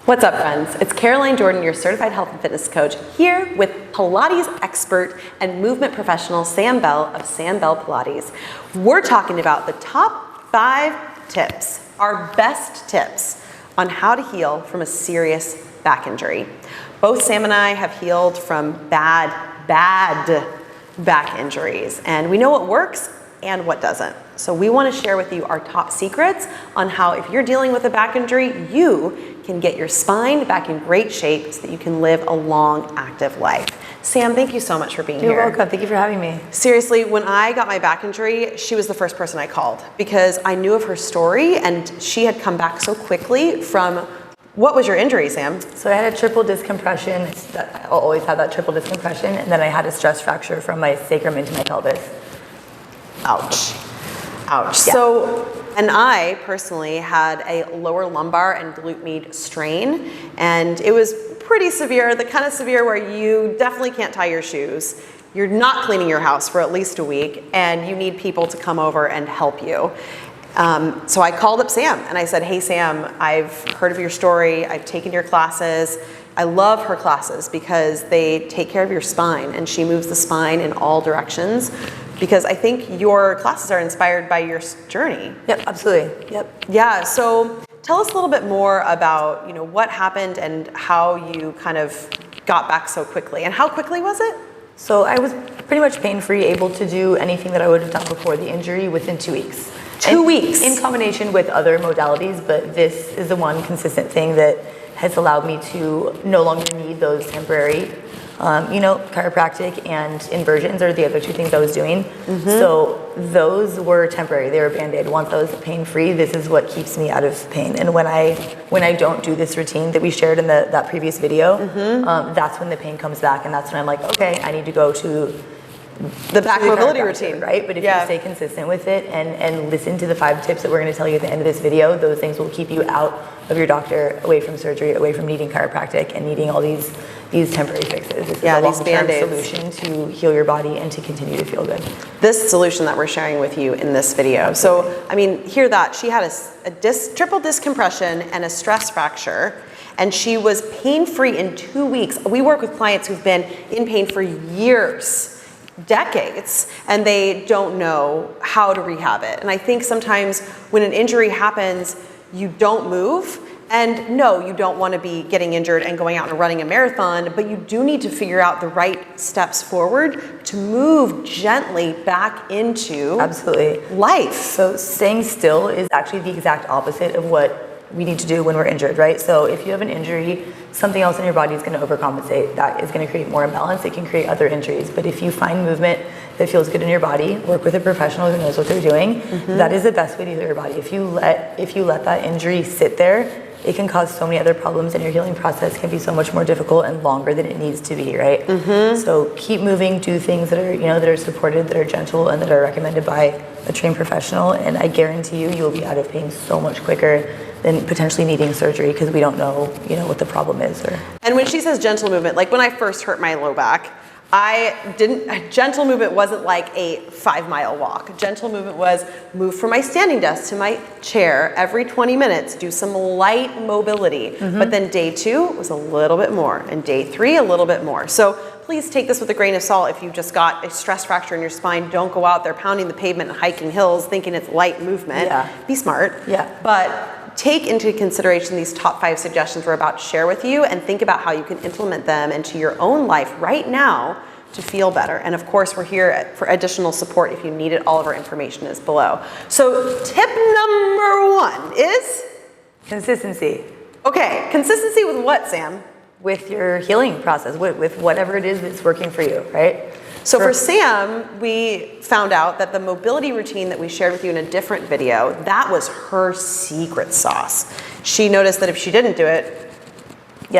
What's up, friends? It's Caroline Jordan, your certified health and fitness coach, here with Pilates expert and movement professional Sam Bell of Sam Bell Pilates. We're talking about the top 5 tips, our best tips on how to heal from a serious back injury. Both Sam and I have healed from bad back injuries, and we know what works and what doesn't. So we want to share with you our top secrets on how, if you're dealing with a back injury, you can get your spine back in great shape so that you can live a long, active life. Sam, thank you so much for being here. You're welcome. Thank you for having me. Seriously, when I got my back injury, she was the first person I called because I knew of her story and she had come back so quickly from. What was your injury, Sam? So I had a triple disc compression. I'll always have that triple disc compression, and then I had a stress fracture from my sacrum into my pelvis. Ouch. Ouch. Yeah. So, and I personally had a lower lumbar and glute med strain, and it was pretty severe, the kind of severe where you definitely can't tie your shoes. You're not cleaning your house for at least a week, and you need people to come over and help you. So I called up Sam and I said, hey Sam, I've heard of your story, I've taken your classes. I love her classes because they take care of your spine, and she moves the spine in all directions, because I think your classes are inspired by your journey. Yep, absolutely. Yep. Yeah, so tell us a little bit more about, what happened and how you kind of got back so quickly. And how quickly was it? So I was pretty much pain-free, able to do anything that I would have done before the injury within 2 weeks. 2 weeks? In combination with other modalities, but this is the one consistent thing that has allowed me to no longer need those temporary, chiropractic and inversions are the other 2 things I was doing. Mm-hmm. So those were temporary, they were Band-Aid. Once I was pain-free, this is what keeps me out of pain. And when I don't do this routine that we shared in that previous video, mm-hmm. That's when the pain comes back, and that's when I'm like, okay, I need to go to the back mobility routine, right? But if you stay consistent with it and listen to the 5 tips that we're going to tell you at the end of this video, those things will keep you out of your doctor, away from surgery, away from needing chiropractic and needing all these temporary fixes. This is a long-term solution to heal your body and to continue to feel good. This solution that we're sharing with you in this video. So, hear that. She had a triple disc compression and a stress fracture, and she was pain-free in 2 weeks. We work with clients who've been in pain for years, decades, and they don't know how to rehab it. And I think sometimes when an injury happens, you don't move. And no, you don't want to be getting injured and going out and running a marathon, but you do need to figure out the right steps forward to move gently back into life. So staying still is actually the exact opposite of what we need to do when we're injured, right? So if you have an injury, something else in your body is going to overcompensate. That is going to create more imbalance. It can create other injuries. But if you find movement that feels good in your body, work with a professional who knows what they're doing, mm-hmm. that is the best way to heal your body. If you let that injury sit there, it can cause so many other problems, and your healing process can be so much more difficult and longer than it needs to be, right? Mm-hmm. So keep moving, do things that are, that are supported, that are gentle, and that are recommended by a trained professional, and I guarantee you'll be out of pain so much quicker than potentially needing surgery, because we don't know, what the problem is. And when she says gentle movement, like when I first hurt my low back, gentle movement wasn't like a 5-mile walk. Gentle movement was move from my standing desk to my chair every 20 minutes, do some light mobility. Mm-hmm. But then day 2 was a little bit more, and day 3 a little bit more. So please take this with a grain of salt. If you just got a stress fracture in your spine, don't go out there pounding the pavement and hiking hills thinking it's light movement. Yeah. Be smart. Yeah. But take into consideration these top 5 suggestions we're about to share with you, and think about how you can implement them into your own life right now to feel better. And of course, we're here for additional support if you need it. All of our information is below. So tip number 1 is? Consistency. Okay, consistency with what, Sam? With your healing process, with whatever it is that's working for you, right? So for Sam, we found out that the mobility routine that we shared with you in a different video, that was her secret sauce. She noticed that if she didn't do it, it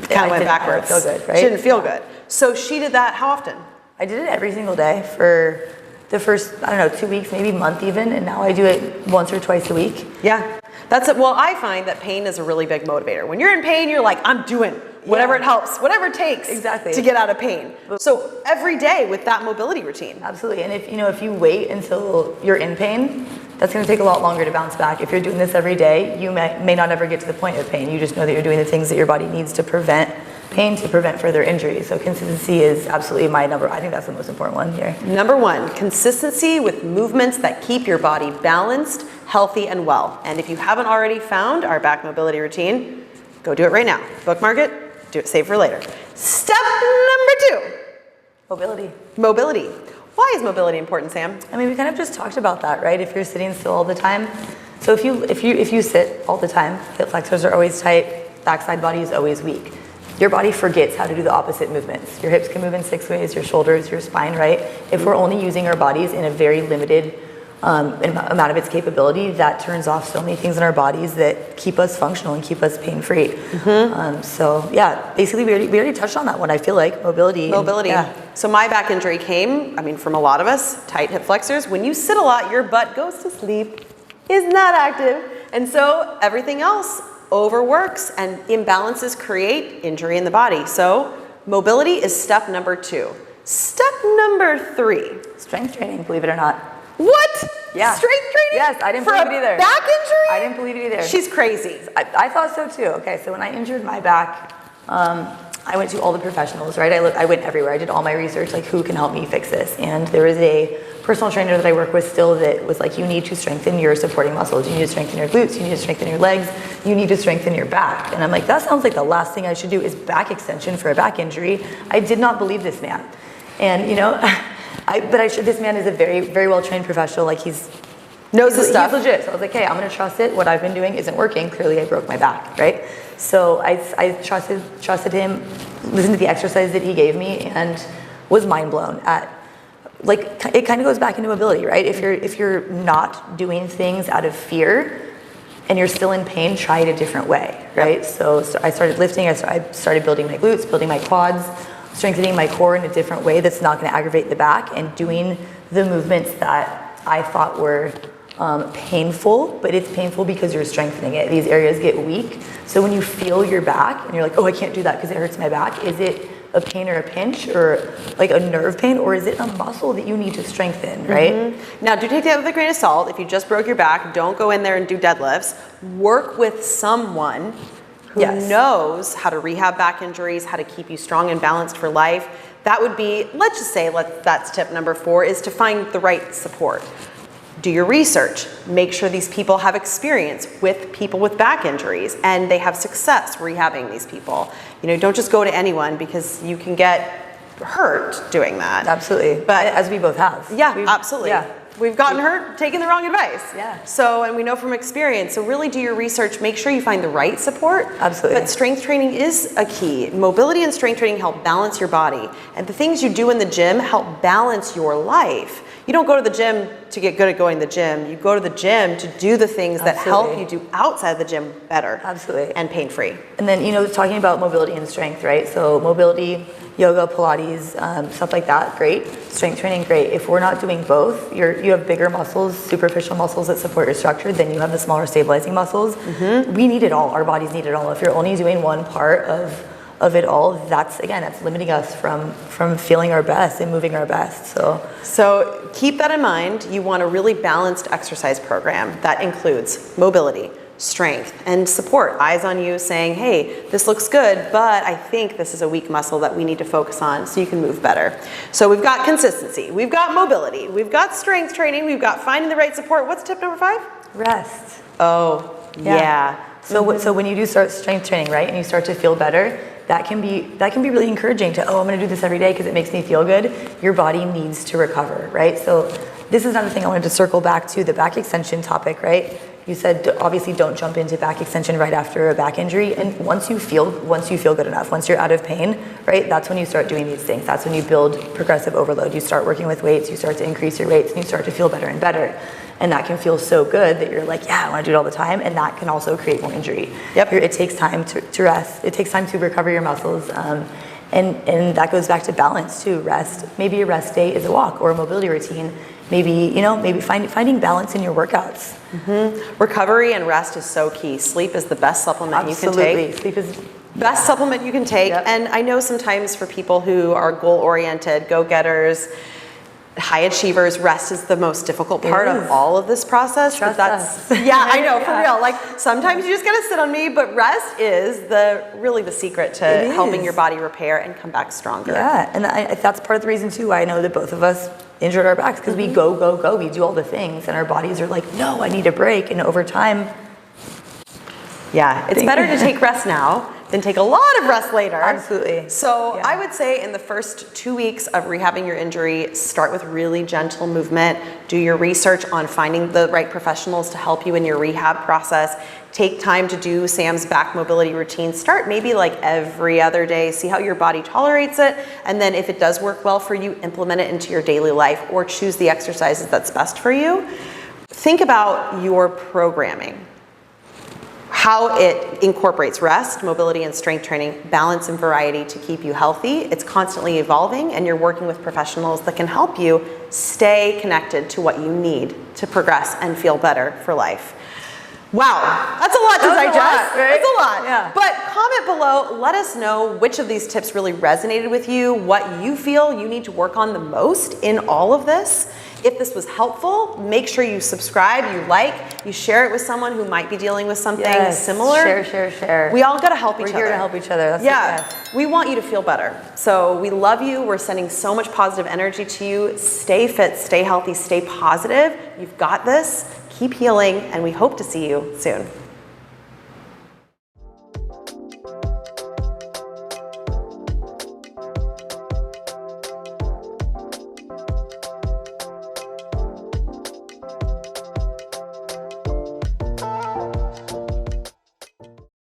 kind of went backwards. Feel good, right? She didn't feel good. So she did that how often? I did it every single day for the first, 2 weeks, maybe month even, and now I do it once or twice a week. Yeah, that's it. Well, I find that pain is a really big motivator. When you're in pain, you're like, I'm doing whatever it helps, whatever it takes to get out of pain. So every day with that mobility routine. Absolutely, and if you wait until you're in pain, that's going to take a lot longer to bounce back. If you're doing this every day, you may not ever get to the point of pain. You just know that you're doing the things that your body needs to prevent pain, to prevent further injury. So consistency is absolutely my number. I think that's the most important one here. Number one, consistency with movements that keep your body balanced, healthy, and well. And if you haven't already found our back mobility routine, go do it right now. Bookmark it, do it, save for later. Step number 2. Mobility. Mobility. Why is mobility important, Sam? I mean, we kind of just talked about that, right? If you're sitting still all the time. So if you sit all the time, hip flexors are always tight, backside body is always weak. Your body forgets how to do the opposite movements. Your hips can move in 6 ways, your shoulders, your spine, right? If we're only using our bodies in a very limited amount of its capability, that turns off so many things in our bodies that keep us functional and keep us pain-free. So yeah, basically we already touched on that one. I feel like mobility. Yeah. So my back injury came, from a lot of us, tight hip flexors. When you sit a lot, your butt goes to sleep, is not active. And so everything else overworks, and imbalances create injury in the body. So mobility is step number 2. Step number 3. Strength training, believe it or not. What? Yeah. Strength training? Yes, I didn't believe it either. Back injury? I didn't believe it either. She's crazy. I thought so too. Okay, so when I injured my back, I went to all the professionals, right? I went everywhere. I did all my research, like who can help me fix this? And there was a personal trainer that I work with still that was like, you need to strengthen your supporting muscles. You need to strengthen your glutes. You need to strengthen your legs. You need to strengthen your back. And I'm like, that sounds like the last thing I should do is back extension for a back injury. I did not believe this man. And this man is a very, very well-trained professional. Like knows his stuff. He's legit. So I was like, hey, I'm going to trust it. What I've been doing isn't working. Clearly I broke my back, right? So I trusted him, listened to the exercise that he gave me, and was mind blown at, like, it kind of goes back into mobility, right? If you're not doing things out of fear and you're still in pain, try it a different way, right? So I started lifting. I started building my glutes, building my quads, strengthening my core in a different way that's not going to aggravate the back, and doing the movements that I thought were painful, but it's painful because you're strengthening it. These areas get weak. So when you feel your back and you're like, oh, I can't do that because it hurts my back, is it a pain or a pinch or like a nerve pain, or is it a muscle that you need to strengthen, right? Now, do take that with a grain of salt. If you just broke your back, don't go in there and do deadlifts. Work with someone who knows how to rehab back injuries, how to keep you strong and balanced for life. That would be, let's just say, that's tip number 4, is to find the right support. Do your research. Make sure these people have experience with people with back injuries and they have success rehabbing these people. Don't just go to anyone, because you can get hurt doing that. Absolutely. But as we both have. Yeah, absolutely. Yeah. We've gotten hurt taking the wrong advice. Yeah. So, and we know from experience, so really do your research, make sure you find the right support. Absolutely. But strength training is a key. Mobility and strength training help balance your body. And the things you do in the gym help balance your life. You don't go to the gym to get good at going to the gym. You go to the gym to do the things that help you do outside the gym better. Absolutely. And pain-free. And then, talking about mobility and strength, right? So mobility, yoga, Pilates, stuff like that, great. Strength training, great. If we're not doing both, you have bigger muscles, superficial muscles that support your structure, then you have the smaller stabilizing muscles. We need it all. Our bodies need it all. If you're only doing one part of it all, that's limiting us from feeling our best and moving our best. So keep that in mind. You want a really balanced exercise program that includes mobility, strength, and support. Eyes on you saying, hey, this looks good, but I think this is a weak muscle that we need to focus on so you can move better. So we've got consistency, we've got mobility, we've got strength training, we've got finding the right support. What's tip number 5? Rest. Oh, yeah. So when you do start strength training, right, and you start to feel better, that can be really encouraging to, I'm going to do this every day because it makes me feel good. Your body needs to recover, right? So this is another thing I wanted to circle back to, the back extension topic, right? You said obviously don't jump into back extension right after a back injury, and once you feel good enough, once you're out of pain, right, that's when you start doing these things. That's when you build progressive overload. You start working with weights, you start to increase your weights, and you start to feel better and better. And that can feel so good that you're like, yeah, I want to do it all the time, and that can also create more injury. It takes time to rest. It takes time to recover your muscles, and that goes back to balance too. Rest. Maybe a rest day is a walk or a mobility routine. Maybe finding balance in your workouts. Recovery and rest is so key. Sleep is the best supplement you can take. Sleep is best supplement you can take. And I know sometimes for people who are goal-oriented, go-getters, high achievers, rest is the most difficult part of all of this process. Trust us. Yeah, I know, for real. Like sometimes you just gotta sit on me, but rest is really the secret to helping your body repair and come back stronger. Yeah, and that's part of the reason too. I know that both of us injured our backs because we go, we do all the things, and our bodies are like, no, I need a break, and over time. Yeah, it's better to take rest now than take a lot of rest later. Absolutely. So I would say in the first 2 weeks of rehabbing your injury, start with really gentle movement. Do your research on finding the right professionals to help you in your rehab process. Take time to do Sam's back mobility routine. Start maybe like every other day. See how your body tolerates it. And then if it does work well for you, implement it into your daily life or choose the exercises that's best for you. Think about your programming. How it incorporates rest, mobility, and strength training, balance and variety to keep you healthy. It's constantly evolving, and you're working with professionals that can help you stay connected to what you need to progress and feel better for life. Wow, that's a lot to digest. Right? That's a lot. Yeah. But comment below, let us know which of these tips really resonated with you, what you feel you need to work on the most in all of this. If this was helpful, make sure you subscribe, you like, you share it with someone who might be dealing with something similar. Share. We all gotta help each other. We're here to help each other. That's we want you to feel better. So we love you. We're sending so much positive energy to you. Stay fit, stay healthy, stay positive. You've got this. Keep healing, and we hope to see you soon.